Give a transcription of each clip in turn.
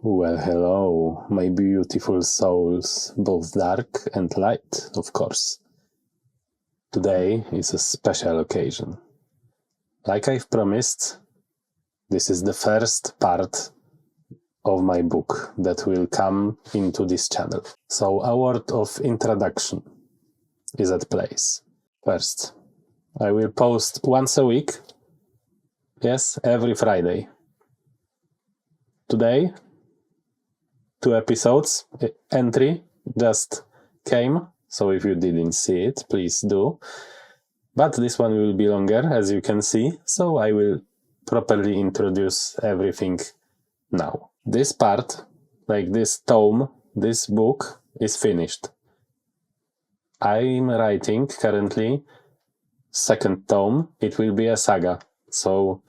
Well, hello, my beautiful souls, both dark and light, of course. Today is a special occasion. Like I've promised, this is the first part of my book that will come into this channel. So a word of introduction is at place. First, I will post once a week. Yes, every Friday. Today, 2 episodes, entry just came, so if you didn't see it, please do. But this one will be longer, as you can see, so I will properly introduce everything now. This part, like this tome, this book, is finished. I'm writing currently 2nd tome. It will be a saga, so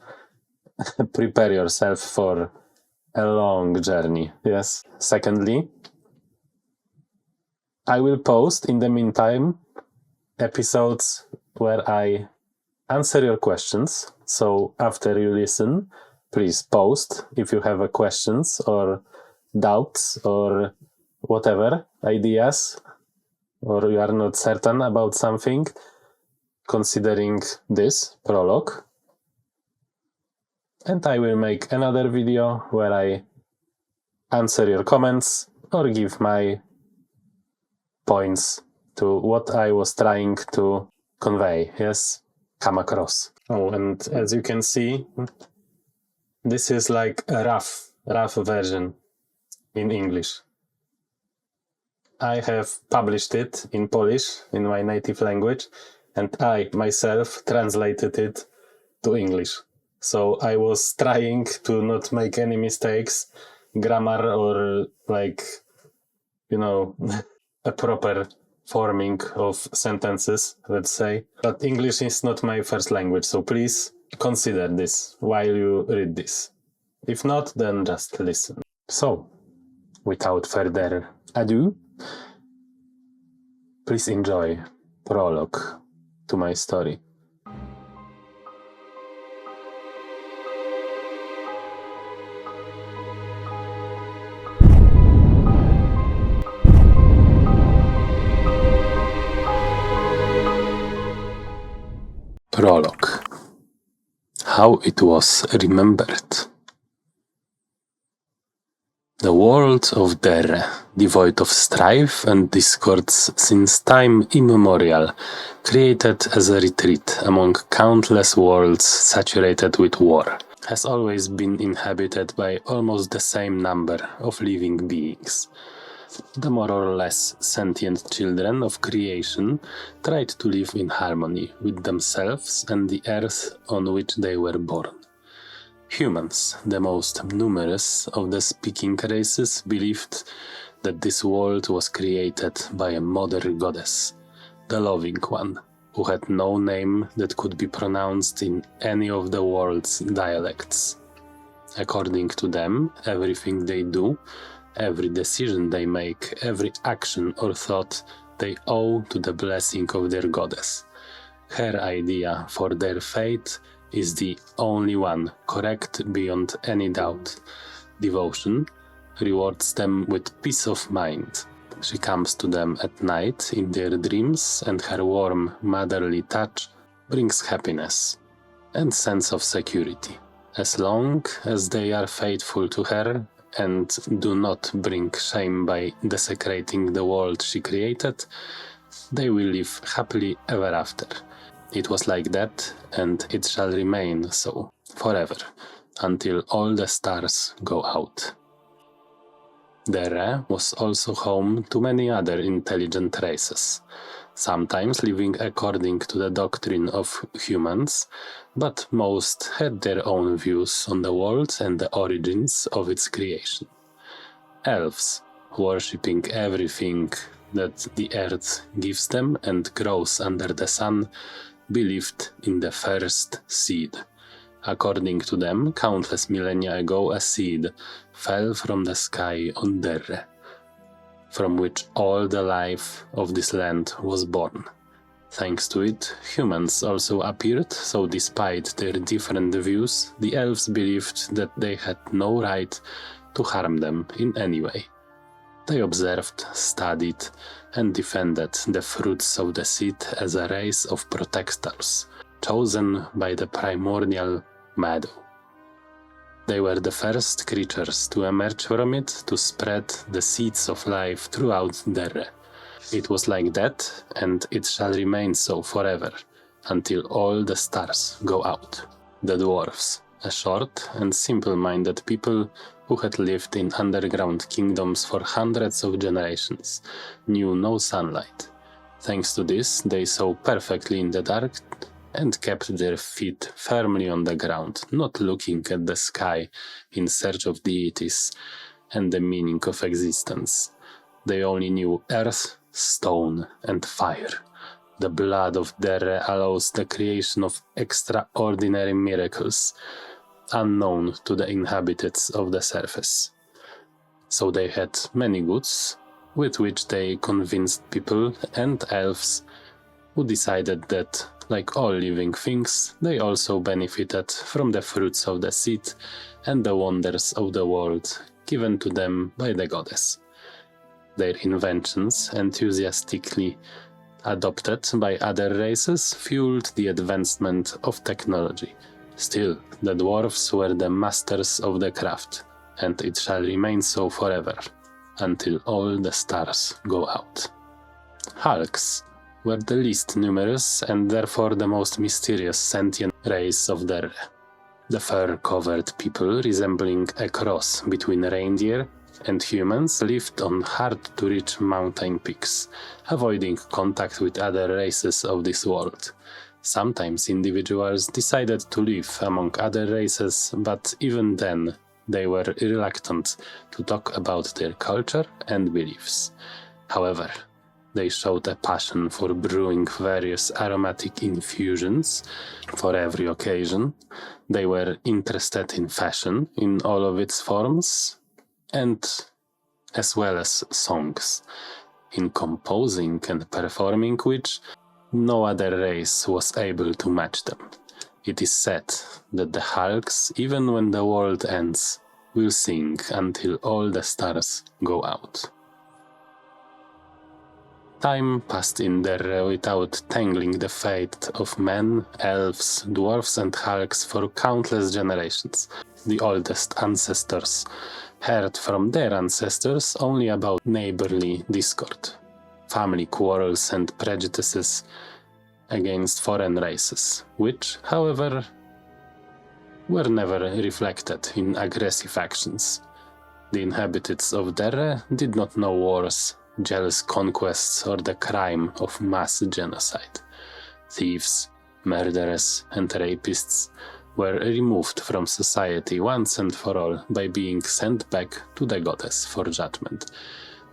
prepare yourself for a long journey, yes. Secondly, I will post in the meantime episodes where I answer your questions. So after you listen, please post if you have questions or doubts or whatever, ideas, or you are not certain about something, considering this prologue. And I will make another video where I answer your comments or give my points to what I was trying to convey, yes, come across. Oh, and as you can see, this is like a rough version in English. I have published it in Polish, in my native language, and I myself translated it to English. So I was trying to not make any mistakes, grammar or a proper forming of sentences, let's say. But English is not my first language, so please consider this while you read this. If not, then just listen. So, without further ado, please enjoy prologue to my story. Prologue. How it was remembered. The world of Derre, devoid of strife and discords since time immemorial, created as a retreat among countless worlds saturated with war, has always been inhabited by almost the same number of living beings. The more or less sentient children of creation tried to live in harmony with themselves and the earth on which they were born. Humans, the most numerous of the speaking races, believed that this world was created by a mother goddess, the loving one, who had no name that could be pronounced in any of the world's dialects. According to them, everything they do, every decision they make, every action or thought they owe to the blessing of their goddess. Her idea for their fate is the only one correct beyond any doubt. Devotion rewards them with peace of mind. She comes to them at night in their dreams, and her warm motherly touch brings happiness and sense of security. As long as they are faithful to her and do not bring shame by desecrating the world she created, they will live happily ever after. It was like that, and it shall remain so, forever, until all the stars go out. Derre was also home to many other intelligent races, sometimes living according to the doctrine of humans, but most had their own views on the world and the origins of its creation. Elves, worshipping everything that the earth gives them and grows under the sun, believed in the first seed. According to them, countless millennia ago a seed fell from the sky on Derre, from which all the life of this land was born. Thanks to it, humans also appeared, so despite their different views, the elves believed that they had no right to harm them in any way. They observed, studied, and defended the fruits of the seed as a race of protectors, chosen by the primordial meadow. They were the first creatures to emerge from it to spread the seeds of life throughout Derre. It was like that, and it shall remain so forever, until all the stars go out. The dwarves, a short and simple-minded people who had lived in underground kingdoms for hundreds of generations, knew no sunlight. Thanks to this, they saw perfectly in the dark and kept their feet firmly on the ground, not looking at the sky in search of deities and the meaning of existence. They only knew earth, stone, and fire. The blood of Derre allows the creation of extraordinary miracles, unknown to the inhabitants of the surface. So they had many goods, with which they convinced people and elves, who decided that, like all living things, they also benefited from the fruits of the seed and the wonders of the world given to them by the goddess. Their inventions, enthusiastically adopted by other races, fueled the advancement of technology. Still, the dwarves were the masters of the craft, and it shall remain so forever, until all the stars go out. Hulks were the least numerous and therefore the most mysterious sentient race of Derre. The fur-covered people resembling a cross between reindeer and humans lived on hard-to-reach mountain peaks, avoiding contact with other races of this world. Sometimes individuals decided to live among other races, but even then they were reluctant to talk about their culture and beliefs. However, they showed a passion for brewing various aromatic infusions for every occasion. They were interested in fashion in all of its forms, and as well as songs, in composing and performing which no other race was able to match them. It is said that the Hulks, even when the world ends, will sing until all the stars go out. Time passed in Derre without tangling the fate of men, elves, dwarves and Hulks for countless generations. The oldest ancestors heard from their ancestors only about neighborly discord, family quarrels and prejudices against foreign races, which, however, were never reflected in aggressive actions. The inhabitants of Derre did not know wars, jealous conquests, or the crime of mass genocide. Thieves, murderers, and rapists were removed from society once and for all by being sent back to the goddess for judgment.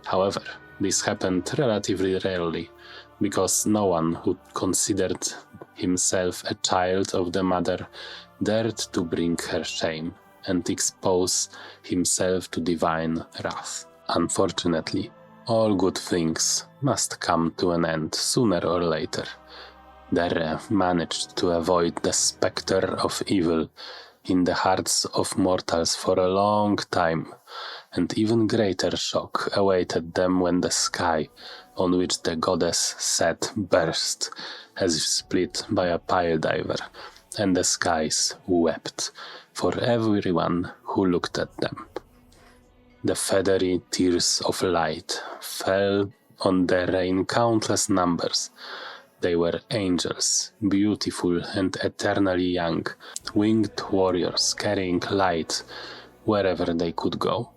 However, this happened relatively rarely, because no one who considered himself a child of the mother dared to bring her shame and expose himself to divine wrath. Unfortunately, all good things must come to an end sooner or later. Derre managed to avoid the spectre of evil in the hearts of mortals for a long time, and even greater shock awaited them when the sky on which the goddess sat burst, as if split by a pile diver, and the skies wept for everyone who looked at them. The feathery tears of light fell on Derre in countless numbers. They were angels, beautiful and eternally young, winged warriors carrying light wherever they could go.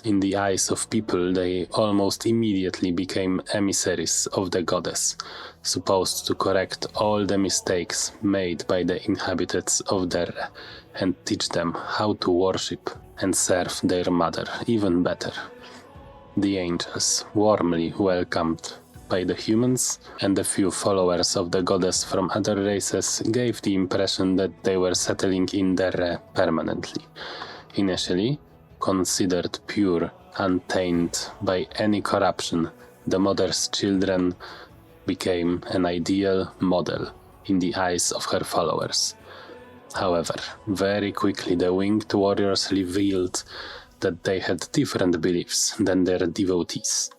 In the eyes of people, they almost immediately became emissaries of the goddess, supposed to correct all the mistakes made by the inhabitants of Derre and teach them how to worship and serve their mother even better. The angels, warmly welcomed by the humans and a few followers of the goddess from other races, gave the impression that they were settling in Derre permanently. Initially considered pure, untainted by any corruption, the mother's children became an ideal model in the eyes of her followers. However, very quickly the winged warriors revealed that they had different beliefs than their devotees.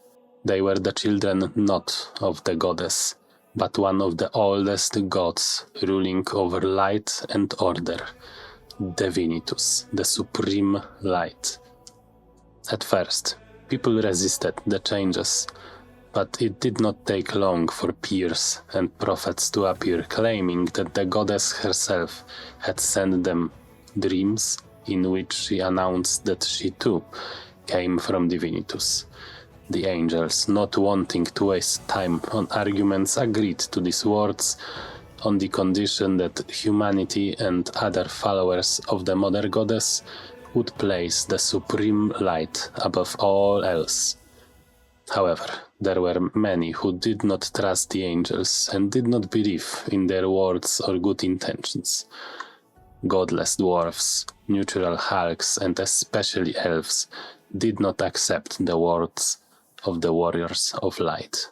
They were the children not of the goddess, but one of the oldest gods ruling over light and order, Divinitus, the supreme light. At first, people resisted the changes, but it did not take long for peers and prophets to appear claiming that the goddess herself had sent them dreams in which she announced that she too came from Divinitus. The angels, not wanting to waste time on arguments, agreed to these words on the condition that humanity and other followers of the mother goddess would place the supreme light above all else. However, there were many who did not trust the angels and did not believe in their words or good intentions. Godless dwarfs, neutral hulks, and especially elves did not accept the words of the warriors of light.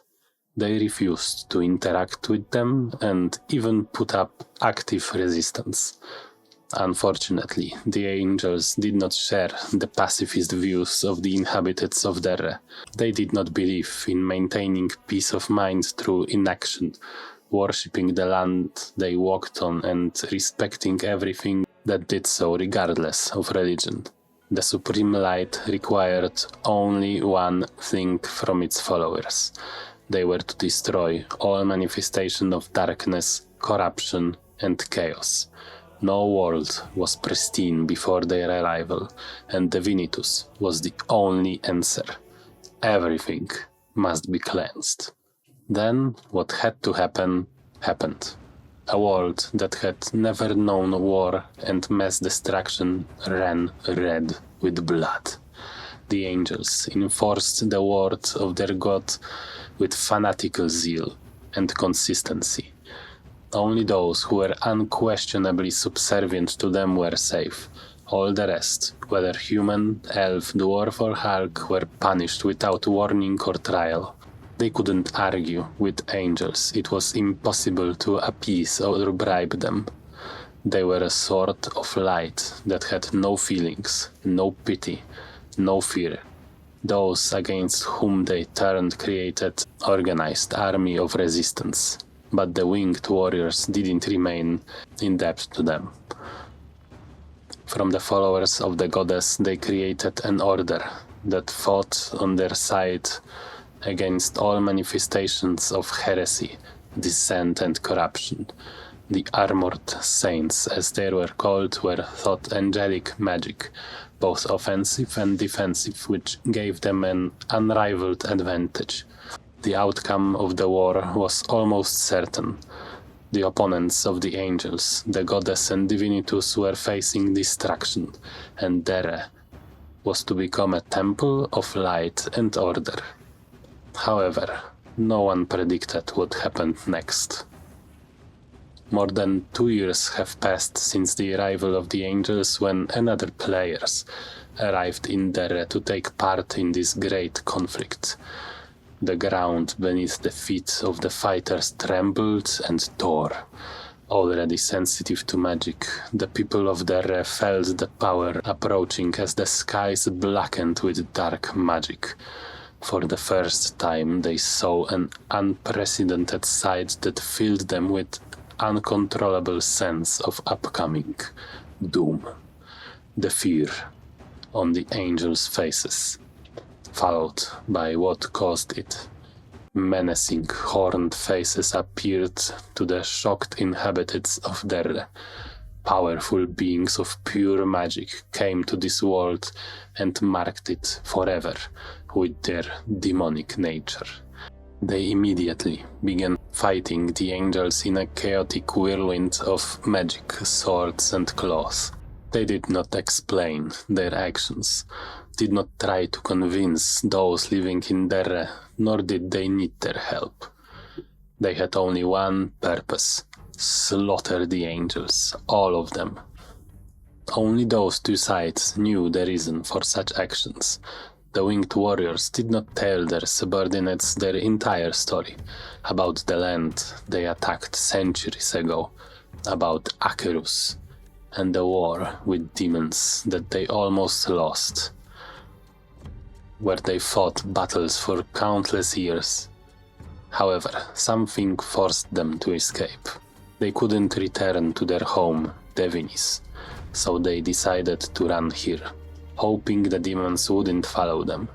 They refused to interact with them and even put up active resistance. Unfortunately, the angels did not share the pacifist views of the inhabitants of Derre. They did not believe in maintaining peace of mind through inaction, worshipping the land they walked on and respecting everything that did so regardless of religion. The Supreme Light required only one thing from its followers. They were to destroy all manifestation of darkness, corruption, and chaos. No world was pristine before their arrival, and Divinitus was the only answer. Everything must be cleansed. Then what had to happen, happened. A world that had never known war and mass destruction ran red with blood. The angels enforced the word of their god with fanatical zeal and consistency. Only those who were unquestionably subservient to them were safe. All the rest, whether human, elf, dwarf or hulk, were punished without warning or trial. They couldn't argue with angels. It was impossible to appease or bribe them. They were a sort of light that had no feelings, no pity, no fear. Those against whom they turned created organized army of resistance. But the winged warriors didn't remain in debt to them. From the followers of the goddess, they created an order that fought on their side against all manifestations of heresy, dissent, and corruption. The armored saints, as they were called, were thought angelic magic, both offensive and defensive, which gave them an unrivaled advantage. The outcome of the war was almost certain. The opponents of the angels, the goddess and Divinitus, were facing destruction, and Derre was to become a temple of light and order. However, no one predicted what happened next. More than 2 years have passed since the arrival of the angels when another players arrived in Derre to take part in this great conflict. The ground beneath the feet of the fighters trembled and tore. Already sensitive to magic, the people of Derre felt the power approaching as the skies blackened with dark magic. For the first time, they saw an unprecedented sight that filled them with uncontrollable sense of upcoming doom. The fear on the angels' faces, followed by what caused it. Menacing, horned faces appeared to the shocked inhabitants of Derre. Powerful beings of pure magic came to this world and marked it forever with their demonic nature. They immediately began fighting the angels in a chaotic whirlwind of magic, swords and claws. They did not explain their actions, did not try to convince those living in Derre, nor did they need their help. They had only one purpose: slaughter the angels, all of them. Only those two sides knew the reason for such actions. The winged warriors did not tell their subordinates their entire story, about the land they attacked centuries ago, about Akerus, and the war with demons that they almost lost. where they fought battles for countless years. However, something forced them to escape. They couldn't return to their home, Devinis, so they decided to run here, hoping the demons wouldn't follow them.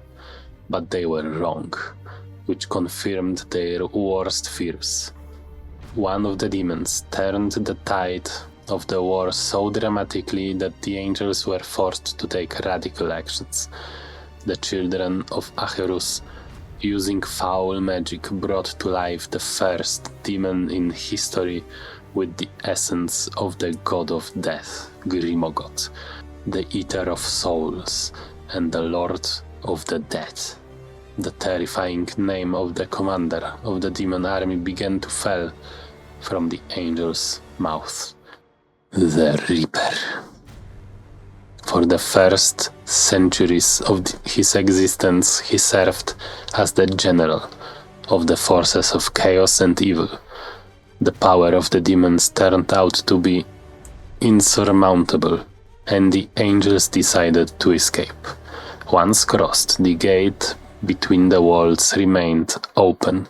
But they were wrong, which confirmed their worst fears. One of the demons turned the tide of the war so dramatically that the angels were forced to take radical actions. The children of Acherus, using foul magic, brought to life the first demon in history with the essence of the god of death, Grimogot, the eater of souls and the lord of the dead. The terrifying name of the commander of the demon army began to fall from the angel's mouth. The Reaper. For the first centuries of his existence, he served as the general of the forces of chaos and evil. The power of the demons turned out to be insurmountable, and the angels decided to escape. Once crossed, the gate between the worlds remained open,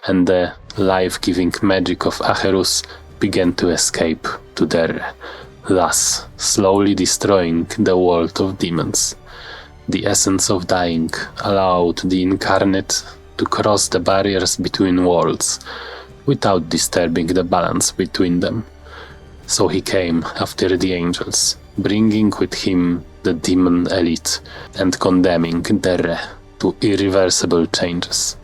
and the life-giving magic of Acherus began to escape to Derre, thus slowly destroying the world of demons. The essence of dying allowed the incarnate to cross the barriers between worlds, without disturbing the balance between them. So he came after the angels, bringing with him the demon elite and condemning Derre to irreversible changes.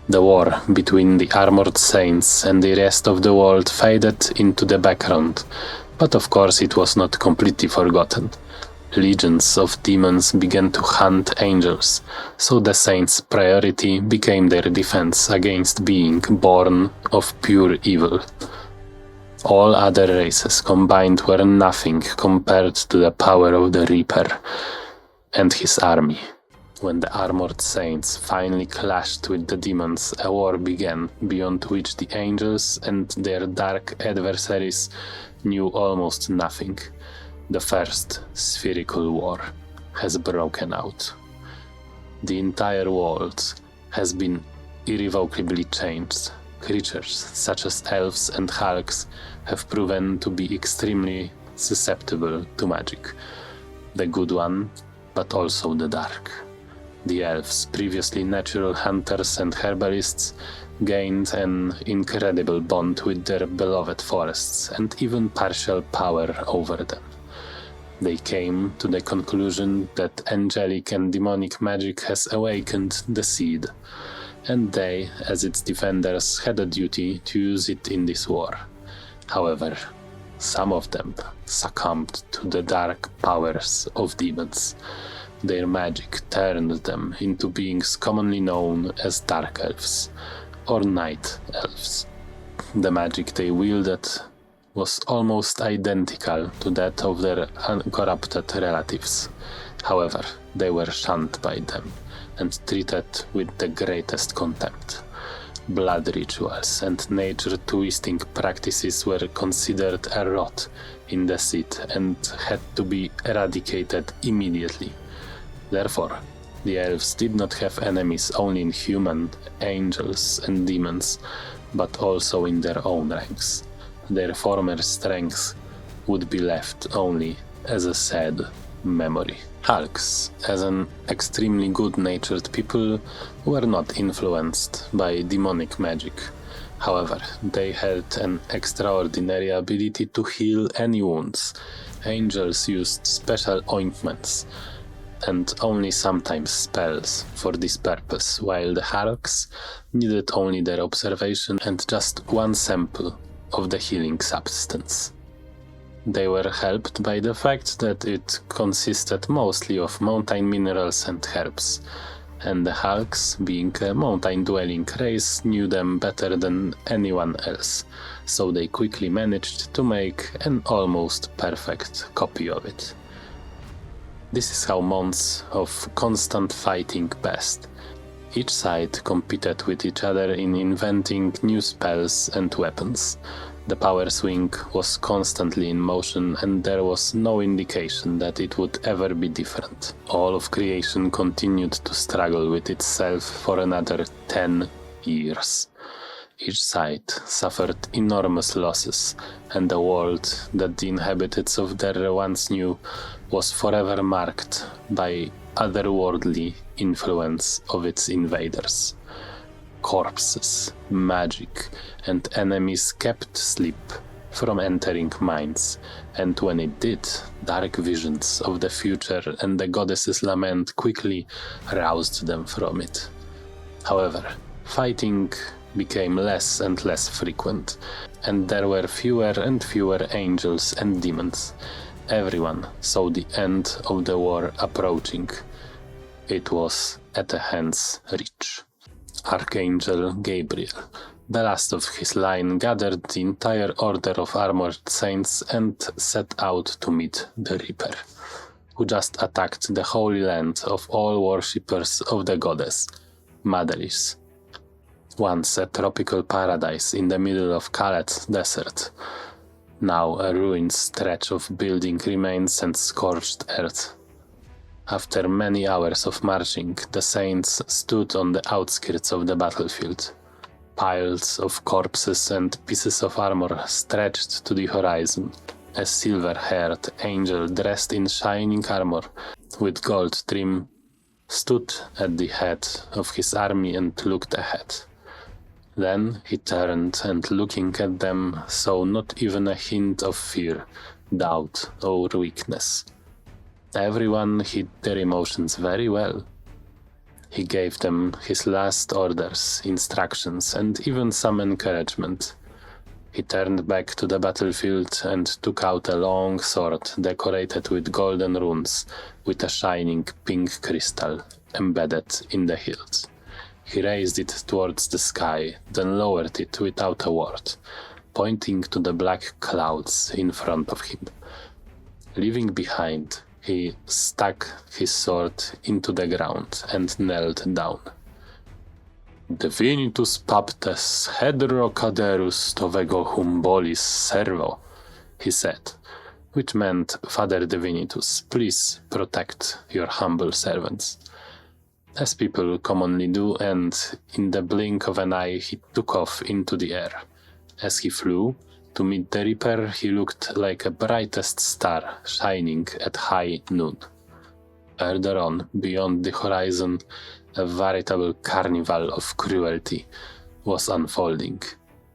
The war between the armored saints and the rest of the world faded into the background, but of course it was not completely forgotten. Legions of demons began to hunt angels, so the saints' priority became their defense against being born of pure evil. All other races combined were nothing compared to the power of the Reaper and his army. When the armored saints finally clashed with the demons, a war began beyond which the angels and their dark adversaries knew almost nothing. The first spherical war has broken out. The entire world has been irrevocably changed. Creatures such as elves and halks have proven to be extremely susceptible to magic. The good one, but also the dark. The elves, previously natural hunters and herbalists, gained an incredible bond with their beloved forests and even partial power over them. They came to the conclusion that angelic and demonic magic has awakened the seed, and they, as its defenders, had a duty to use it in this war. However, some of them succumbed to the dark powers of demons. Their magic turned them into beings commonly known as dark elves, or night elves. The magic they wielded was almost identical to that of their uncorrupted relatives. However, they were shunned by them and treated with the greatest contempt. Blood rituals and nature-twisting practices were considered a rot in the seed and had to be eradicated immediately. Therefore, the elves did not have enemies only in human, angels, and demons, but also in their own ranks. Their former strength would be left only as a sad memory. Halks, as an extremely good-natured people, were not influenced by demonic magic. However, they had an extraordinary ability to heal any wounds. Angels used special ointments, and only sometimes spells for this purpose, while the Halks needed only their observation and just one sample of the healing substance. They were helped by the fact that it consisted mostly of mountain minerals and herbs, and the Halks, being a mountain-dwelling race, knew them better than anyone else, so they quickly managed to make an almost perfect copy of it. This is how months of constant fighting passed. Each side competed with each other in inventing new spells and weapons. The power swing was constantly in motion, and there was no indication that it would ever be different. All of creation continued to struggle with itself for another 10 years. Each side suffered enormous losses, and the world that the inhabitants of Derre once knew was forever marked by otherworldly influence of its invaders. Corpses, magic, and enemies kept sleep from entering minds, and when it did, dark visions of the future and the goddess's lament quickly roused them from it. However, fighting became less and less frequent, and there were fewer and fewer angels and demons. Everyone saw the end of the war approaching. It was at a hand's reach. Archangel Gabriel, the last of his line, gathered the entire order of armored saints and set out to meet the Reaper, who just attacked the holy land of all worshippers of the goddess, Madelis. Once a tropical paradise in the middle of Khaled's desert, now a ruined stretch of building remains and scorched earth. After many hours of marching, the saints stood on the outskirts of the battlefield. Piles of corpses and pieces of armor stretched to the horizon. A silver-haired angel dressed in shining armor with gold trim stood at the head of his army and looked ahead. Then he turned and, looking at them, saw not even a hint of fear, doubt, or weakness. Everyone hid their emotions very well. He gave them his last orders, instructions, and even some encouragement. He turned back to the battlefield and took out a long sword decorated with golden runes, with a shining pink crystal embedded in the hilt. He raised it towards the sky, then lowered it without a word, pointing to the black clouds in front of him. Leaving behind, he stuck his sword into the ground and knelt down. Divinitus paptes hedro caderus tovego humbolis servo, he said, which meant, Father Divinitus, please protect your humble servants. As people commonly do, and in the blink of an eye he took off into the air. As he flew to meet the Reaper, he looked like a brightest star shining at high noon. Further on, beyond the horizon, a veritable carnival of cruelty was unfolding.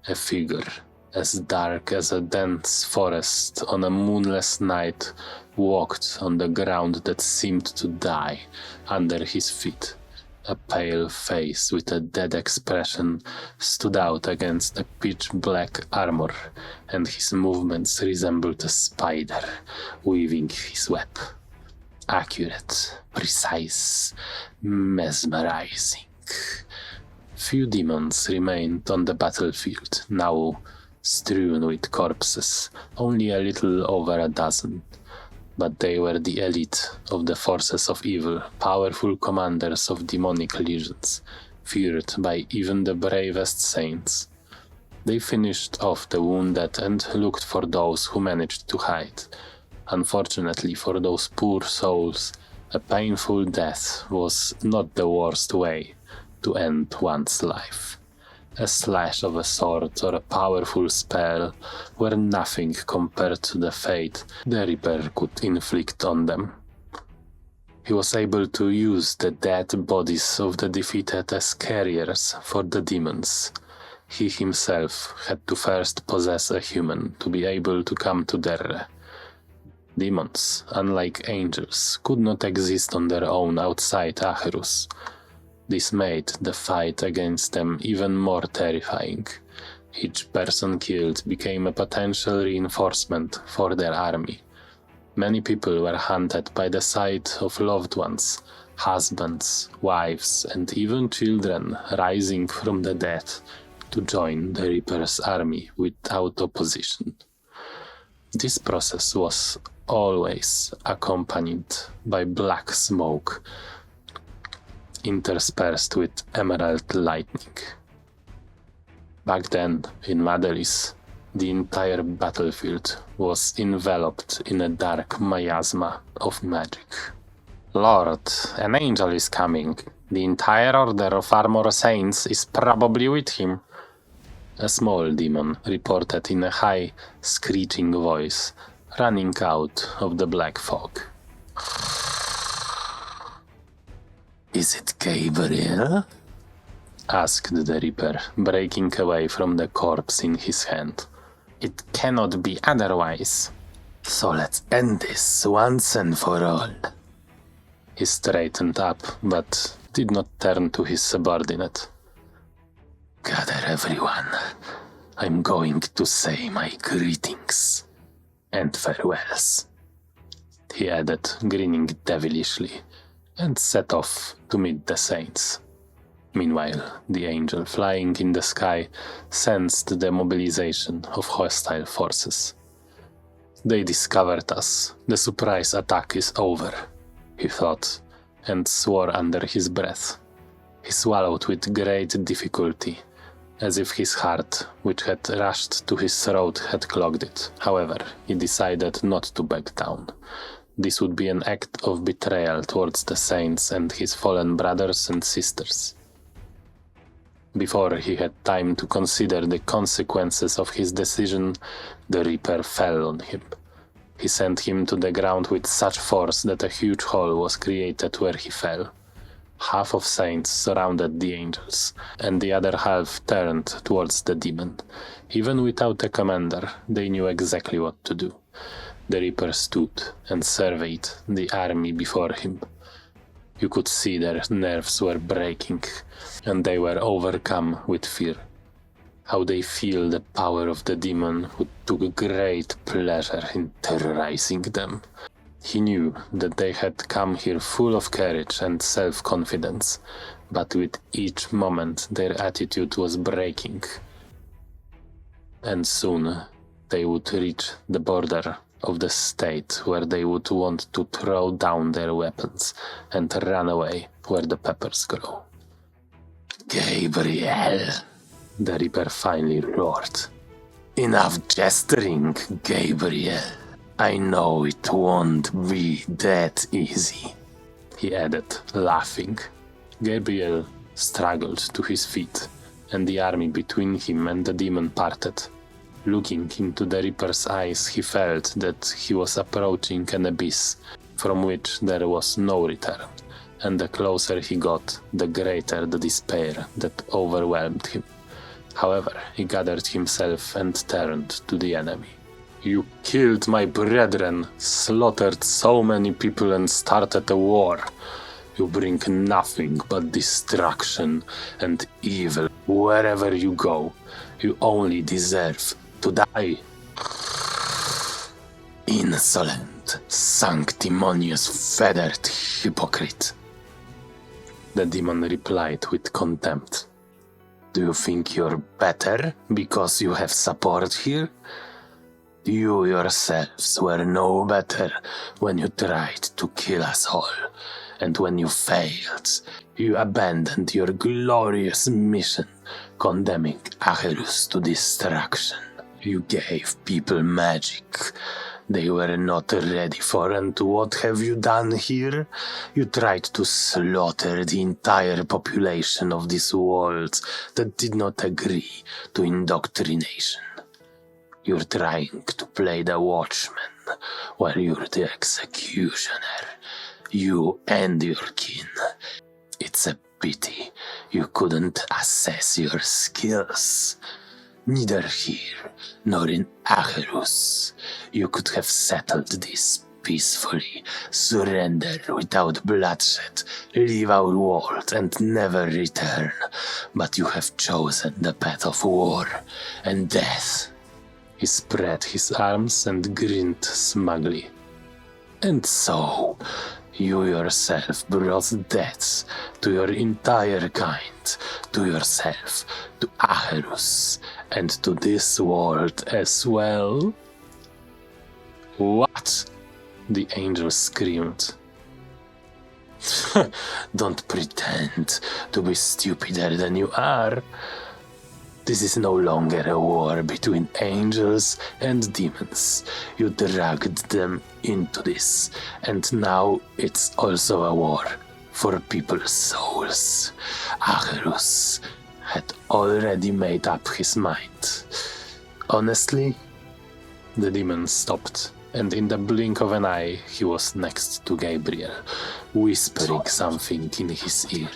A figure as dark as a dense forest on a moonless night walked on the ground that seemed to die under his feet. A pale face with a dead expression stood out against a pitch-black armor, and his movements resembled a spider weaving his web. Accurate, precise, mesmerizing. Few demons remained on the battlefield, now strewn with corpses, only a little over a dozen. But they were the elite of the forces of evil, powerful commanders of demonic legions, feared by even the bravest saints. They finished off the wounded and looked for those who managed to hide. Unfortunately for those poor souls, a painful death was not the worst way to end one's life. A slash of a sword or a powerful spell were nothing compared to the fate the Reaper could inflict on them. He was able to use the dead bodies of the defeated as carriers for the demons. He himself had to first possess a human to be able to come to Derre. Demons, unlike angels, could not exist on their own outside Acherus. This made the fight against them even more terrifying. Each person killed became a potential reinforcement for their army. Many people were hunted by the side of loved ones, husbands, wives, and even children rising from the dead to join the Reaper's army without opposition. This process was always accompanied by black smoke, interspersed with emerald lightning. Back then, in Madelis, The entire battlefield was enveloped in a dark miasma of magic. "Lord, an angel is coming. The entire order of Armor Saints is probably with him," a small demon reported in a high, screeching voice, running out of the black fog. "Is it Gabriel?" asked the Reaper, breaking away from the corpse in his hand. "It cannot be otherwise. So let's end this once and for all." He straightened up, but did not turn to his subordinate. "Gather everyone. I'm going to say my greetings and farewells," he added, grinning devilishly, and set off to meet the saints. Meanwhile, the angel flying in the sky sensed the mobilization of hostile forces. "They discovered us. The surprise attack is over," he thought, and swore under his breath. He swallowed with great difficulty, as if his heart, which had rushed to his throat, had clogged it. However, he decided not to back down. This would be an act of betrayal towards the saints and his fallen brothers and sisters. Before he had time to consider the consequences of his decision, the Reaper fell on him. He sent him to the ground with such force that a huge hole was created where he fell. Half of saints surrounded the angels, and the other half turned towards the demon. Even without a commander, they knew exactly what to do. The Reaper stood and surveyed the army before him. You could see their nerves were breaking, and they were overcome with fear. How they feel the power of the demon who took great pleasure in terrorizing them. He knew that they had come here full of courage and self-confidence, but with each moment their attitude was breaking. And soon they would reach the border of the state where they would want to throw down their weapons and run away where the peppers grow. "Gabriel," the Reaper finally roared. "Enough gesturing, Gabriel. I know it won't be that easy," he added, laughing. Gabriel struggled to his feet, and the army between him and the demon parted. Looking into the Reaper's eyes, he felt that he was approaching an abyss from which there was no return, and the closer he got, the greater the despair that overwhelmed him. However, he gathered himself and turned to the enemy. "You killed my brethren, slaughtered so many people and started a war. You bring nothing but destruction and evil wherever you go. You only deserve to die." "Insolent, sanctimonious, feathered hypocrite," the demon replied with contempt. "Do you think you're better because you have support here? You yourselves were no better when you tried to kill us all, and when you failed, you abandoned your glorious mission, condemning Acherus to destruction. You gave people magic they were not ready for, and what have you done here? You tried to slaughter the entire population of this world that did not agree to indoctrination. You're trying to play the watchman while you're the executioner. You and your kin. It's a pity you couldn't assess your skills. Neither here nor in Acherus. You could have settled this peacefully, surrender without bloodshed, leave our world and never return. But you have chosen the path of war and death." He spread his arms and grinned smugly. "And so, you yourself brought death to your entire kind, to yourself, to Acherus, and to this world as well?" "What?" the angel screamed. "Don't pretend to be stupider than you are. This is no longer a war between angels and demons. You dragged them into this, and now it's also a war for people's souls. Acherus had already made up his mind. Honestly, the demon stopped, and in the blink of an eye, he was next to Gabriel, whispering something in his ear.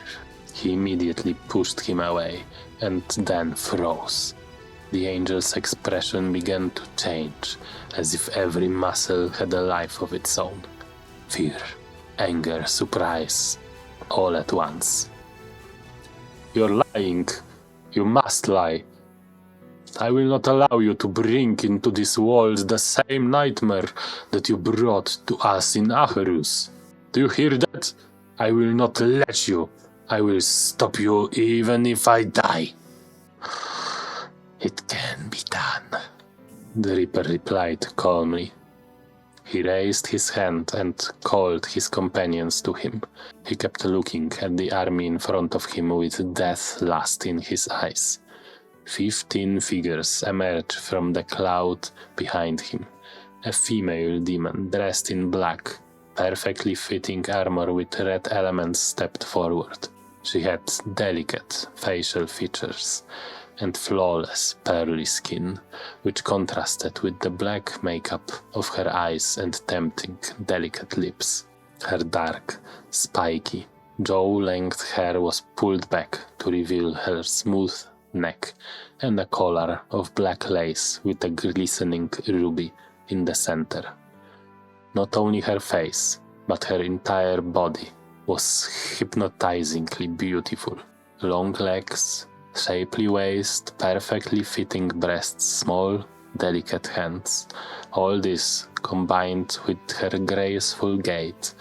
He immediately pushed him away, and then froze. The angel's expression began to change, as if every muscle had a life of its own. Fear, anger, surprise, all at once. "You're lying. You must lie. I will not allow you to bring into this world the same nightmare that you brought to us in Acherus. Do you hear that? I will not let you. I will stop you even if I die." "It can be done," the Reaper replied calmly. He raised his hand and called his companions to him. He kept looking at the army in front of him with death lust in his eyes. 15 figures emerged from the cloud behind him. A female demon dressed in black, perfectly fitting armor with red elements stepped forward. She had delicate facial features and flawless pearly skin, which contrasted with the black makeup of her eyes and tempting, delicate lips. Her dark, spiky, jaw-length hair was pulled back to reveal her smooth neck and a collar of black lace with a glistening ruby in the center. Not only her face, but her entire body was hypnotizingly beautiful. Long legs, shapely waist, perfectly fitting breasts, small, delicate hands. All this, combined with her graceful gait,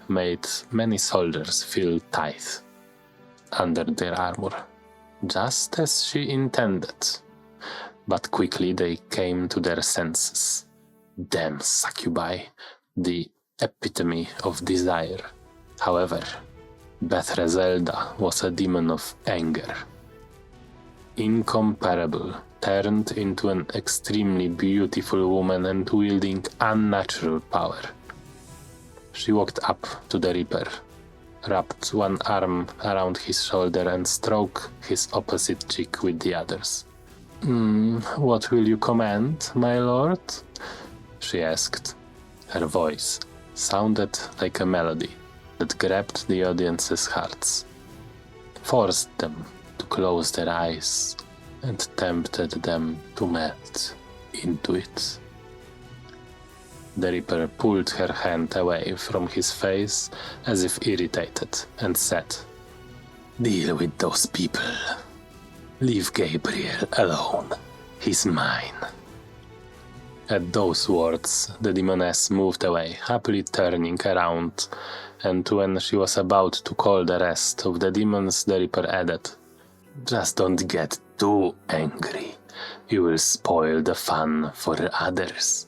made many soldiers feel tight under their armor, just as she intended. But quickly they came to their senses. Damn succubi, the epitome of desire. However, Bethrezelda was a demon of anger. Incomparable, turned into an extremely beautiful woman and wielding unnatural power. She walked up to the Reaper, wrapped one arm around his shoulder and stroked his opposite cheek with the others. What will you command, my lord?" she asked. Her voice sounded like a melody that grabbed the audience's hearts, forced them to close their eyes, and tempted them to melt into it. The Reaper pulled her hand away from his face as if irritated and said, "Deal with those people. Leave Gabriel alone. He's mine." At those words, the demoness moved away, happily turning around, and when she was about to call the rest of the demons, the Reaper added, "Just don't get too angry. You will spoil the fun for others."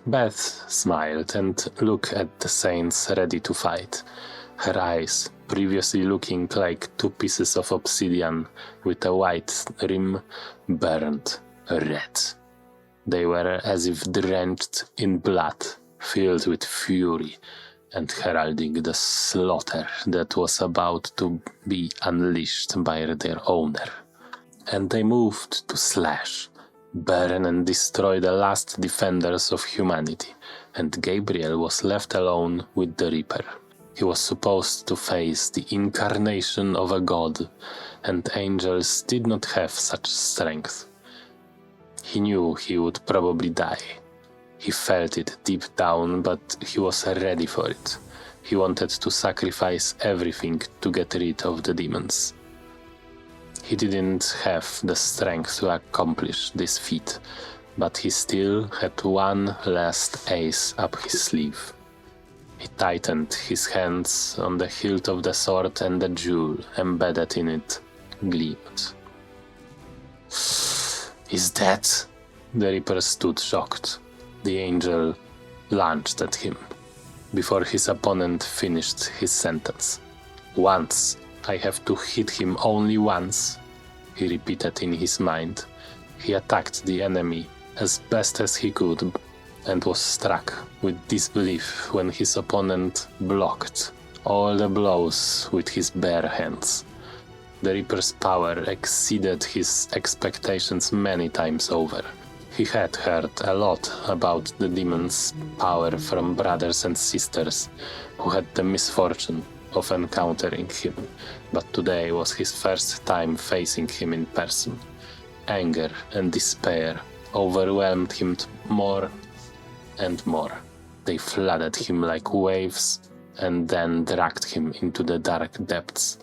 Beth smiled and looked at the saints ready to fight. Her eyes, previously looking like two pieces of obsidian with a white rim, burned red. They were as if drenched in blood, filled with fury, and heralding the slaughter that was about to be unleashed by their owner. And they moved to slash, burn and destroy the last defenders of humanity, and Gabriel was left alone with the Reaper. He was supposed to face the incarnation of a god, and angels did not have such strength. He knew he would probably die. He felt it deep down, but he was ready for it. He wanted to sacrifice everything to get rid of the demons. He didn't have the strength to accomplish this feat, but he still had one last ace up his sleeve. He tightened his hands on the hilt of the sword, and the jewel embedded in it gleamed. "Is that?" The Reaper stood shocked. The angel lunged at him before his opponent finished his sentence. "Once. I have to hit him only once." he repeated in his mind. He attacked the enemy as best as he could and was struck with disbelief when his opponent blocked all the blows with his bare hands. The Reaper's power exceeded his expectations many times over. He had heard a lot about the demon's power from brothers and sisters who had the misfortune of encountering him, but today was his first time facing him in person. Anger and despair overwhelmed him more and more. They flooded him like waves and then dragged him into the dark depths.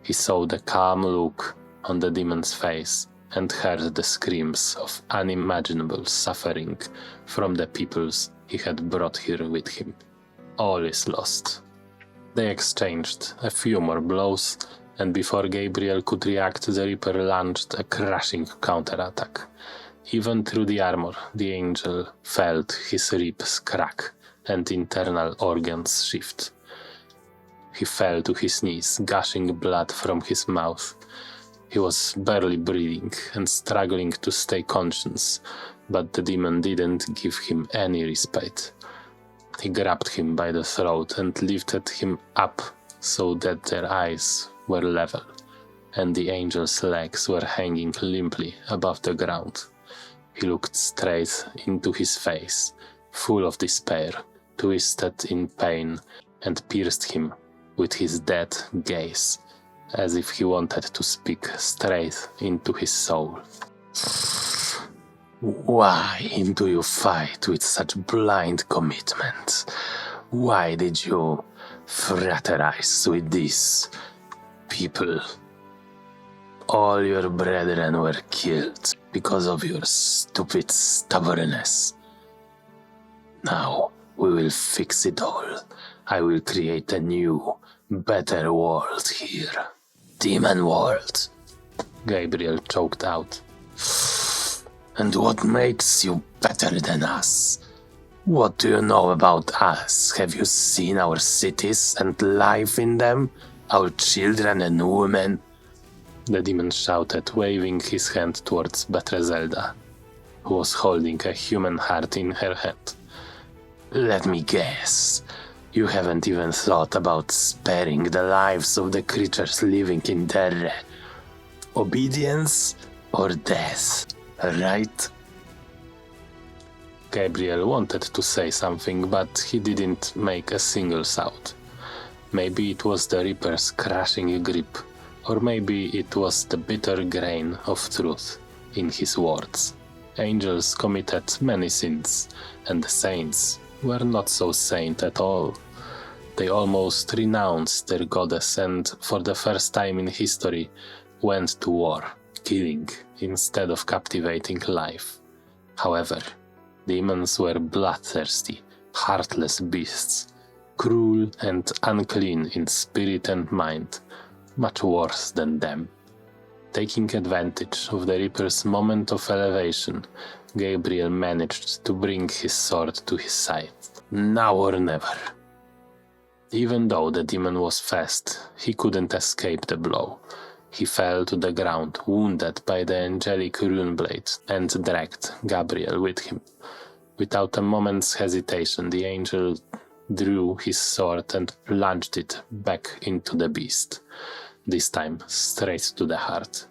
He saw the calm look on the demon's face and heard the screams of unimaginable suffering from the peoples he had brought here with him. All is lost. They exchanged a few more blows, and before Gabriel could react, the Reaper launched a crashing counterattack. Even through the armor, the angel felt his ribs crack and internal organs shift. He fell to his knees, gushing blood from his mouth. He was barely breathing and struggling to stay conscious, but the demon didn't give him any respite. He grabbed him by the throat and lifted him up so that their eyes were level, and the angel's legs were hanging limply above the ground. He looked straight into his face, full of despair, twisted in pain, and pierced him with his dead gaze, as if he wanted to speak straight into his soul. Why do you fight with such blind commitment? Why did you fraternize with these people? All your brethren were killed because of your stupid stubbornness. Now we will fix it all. I will create a new, better world here. Demon world, Gabriel choked out. And what makes you better than us? What do you know about us? Have you seen our cities and life in them? Our children and women? The demon shouted, waving his hand towards Zelda, who was holding a human heart in her hand. Let me guess. You haven't even thought about sparing the lives of the creatures living in Derre. Obedience or death, right? Gabriel wanted to say something, but he didn't make a single sound. Maybe it was the Reaper's crushing grip, or maybe it was the bitter grain of truth in his words. Angels committed many sins, and the saints were not so saint at all. They almost renounced their goddess and, for the first time in history, went to war, killing instead of captivating life. However, demons were bloodthirsty, heartless beasts, cruel and unclean in spirit and mind, much worse than them. Taking advantage of the Reaper's moment of elevation, Gabriel managed to bring his sword to his side. Now or never. Even though the demon was fast, he couldn't escape the blow. He fell to the ground, wounded by the angelic rune blade, and dragged Gabriel with him. Without a moment's hesitation, the angel drew his sword and plunged it back into the beast, this time straight to the heart.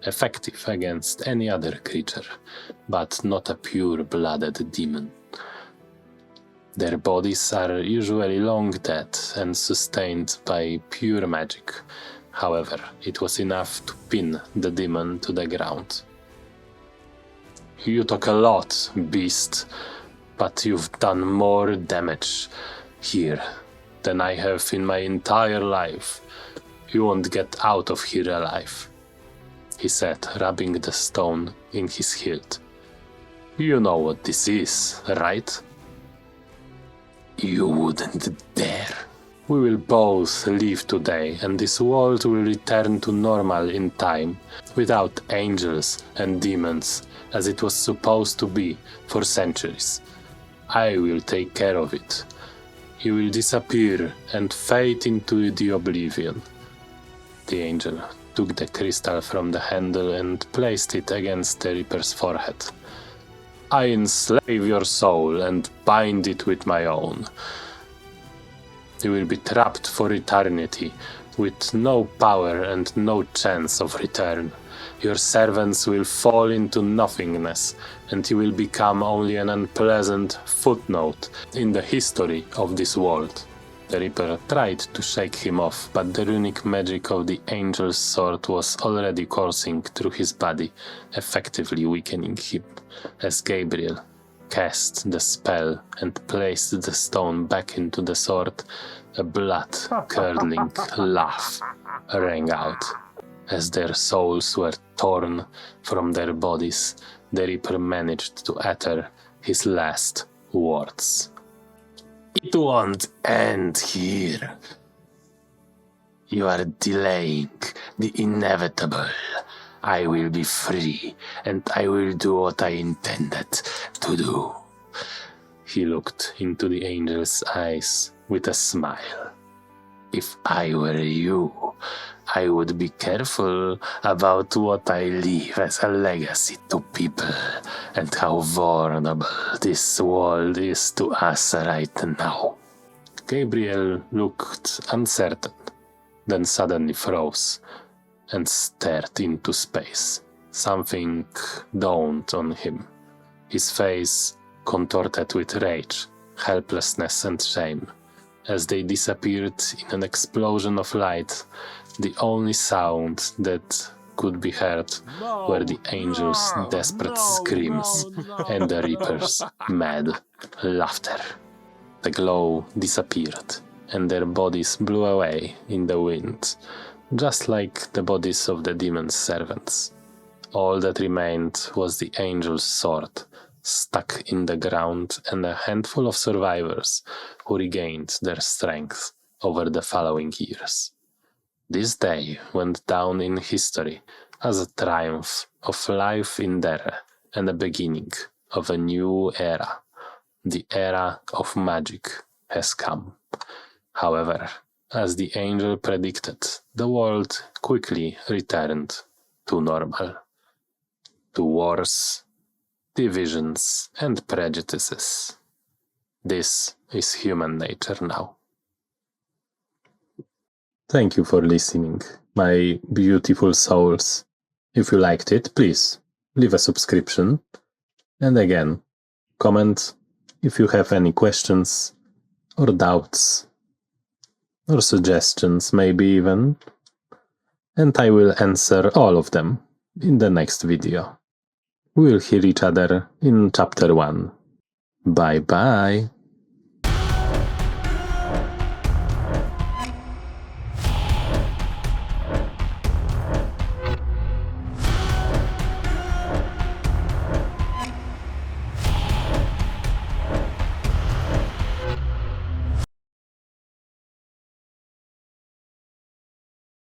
Effective against any other creature, but not a pure-blooded demon. Their bodies are usually long dead and sustained by pure magic. However, it was enough to pin the demon to the ground. You talk a lot, beast, but you've done more damage here than I have in my entire life. You won't get out of here alive, he said, rubbing the stone in his hilt. You know what this is, right? You wouldn't dare. We will both leave today, and this world will return to normal in time, without angels and demons, as it was supposed to be for centuries. I will take care of it. You will disappear and fade into the oblivion. The angel took the crystal from the handle and placed it against the Reaper's forehead. I enslave your soul and bind it with my own. You will be trapped for eternity, with no power and no chance of return. Your servants will fall into nothingness, and you will become only an unpleasant footnote in the history of this world. The Reaper tried to shake him off, but the runic magic of the Angel's Sword was already coursing through his body, effectively weakening him, as Gabriel cast the spell and placed the stone back into the sword. A blood-curdling laugh rang out. As their souls were torn from their bodies, the Reaper managed to utter his last words. It won't end here. You are delaying the inevitable. I will be free, and I will do what I intended to do. He looked into the angel's eyes with a smile. If I were you, I would be careful about what I leave as a legacy to people and how vulnerable this world is to us right now. Gabriel looked uncertain, then suddenly froze and stared into space. Something dawned on him. His face contorted with rage, helplessness and shame. As they disappeared in an explosion of light, the only sound that could be heard were the angel's desperate screams and the Reaper's mad laughter. The glow disappeared, and their bodies blew away in the wind, just like the bodies of the demon's servants. All that remained was the angel's sword, stuck in the ground, and a handful of survivors who regained their strength over the following years. This day went down in history as a triumph of life in Derre and the beginning of a new era. The era of magic has come. However, as the angel predicted, the world quickly returned to normal. To wars, divisions, and prejudices. This is human nature now. Thank you for listening, my beautiful souls. If you liked it, please leave a subscription. And again, comment if you have any questions or doubts or suggestions, maybe even. And I will answer all of them in the next video. We'll hear each other in chapter 1. Bye bye.